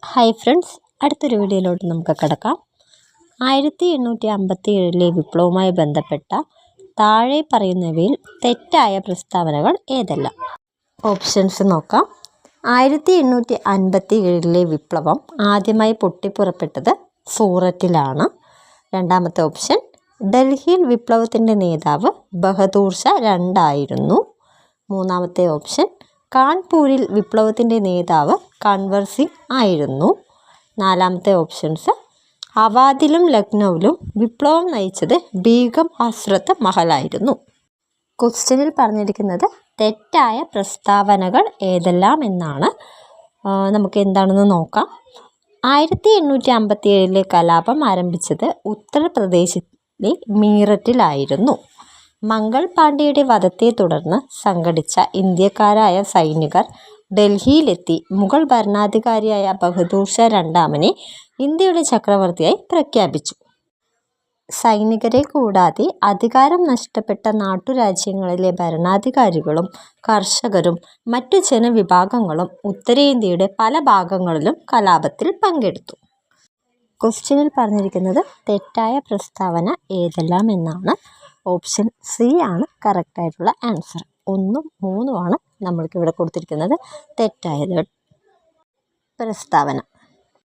Hi friends, അടുത്തൊരു വീഡിയോയിലോട്ട് നമുക്ക് കിടക്കാം. 1857 വിപ്ലവവുമായി ബന്ധപ്പെട്ട താഴെ പറയുന്നവയിൽ തെറ്റായ പ്രസ്താവനകൾ ഏതെല്ലാം? ഓപ്ഷൻസ് നോക്കാം. 1857 വിപ്ലവം ആദ്യമായി പൊട്ടിപ്പുറപ്പെട്ടത് സൂററ്റിലാണ്. രണ്ടാമത്തെ ഓപ്ഷൻ, ഡൽഹിയിൽ വിപ്ലവത്തിൻ്റെ നേതാവ് ബഹദൂർ ഷാ രണ്ടായിരുന്നു. മൂന്നാമത്തെ ഓപ്ഷൻ, കാൺപൂരിൽ വിപ്ലവത്തിൻ്റെ നേതാവ് കൻവർ സിംഗ് ആയിരുന്നു. നാലാമത്തെ ഓപ്ഷൻസ്, അവാദിലും ലക്നൌവിലും വിപ്ലവം നയിച്ചത് ബീഗം ഹസ്രത്ത് മഹലായിരുന്നു. ക്വസ്റ്റ്യനിൽ പറഞ്ഞിരിക്കുന്നത് തെറ്റായ പ്രസ്താവനകൾ ഏതെല്ലാം എന്നാണ്. നമുക്ക് എന്താണെന്ന് നോക്കാം. 1857 കലാപം ആരംഭിച്ചത് ഉത്തർപ്രദേശിലെ മീററ്റിലായിരുന്നു. മംഗൾ പാണ്ഡെയുടെ വധത്തെ തുടർന്ന് സംഘടിച്ച ഇന്ത്യക്കാരായ സൈനികർ ഡൽഹിയിലെത്തി മുഗൾ ഭരണാധികാരിയായ ബഹദൂർ ഷാ രണ്ടാമനെ ഇന്ത്യയുടെ ചക്രവർത്തിയായി പ്രഖ്യാപിച്ചു. സൈനികരെ കൂടാതെ അധികാരം നഷ്ടപ്പെട്ട നാട്ടുരാജ്യങ്ങളിലെ ഭരണാധികാരികളും കർഷകരും മറ്റു ജനവിഭാഗങ്ങളും ഉത്തരേന്ത്യയുടെ പല ഭാഗങ്ങളിലും കലാപത്തിൽ പങ്കെടുത്തു. ക്വസ്റ്റ്യനിൽ പറഞ്ഞിരിക്കുന്നത് തെറ്റായ പ്രസ്താവന ഏതെല്ലാം എന്നാണ്. ഓപ്ഷൻ സി ആണ് കറക്റ്റായിട്ടുള്ള ആൻസർ. 1, 3 ആണ് നമ്മൾക്കിവിടെ കൊടുത്തിരിക്കുന്നത് തെറ്റായ പ്രസ്താവന.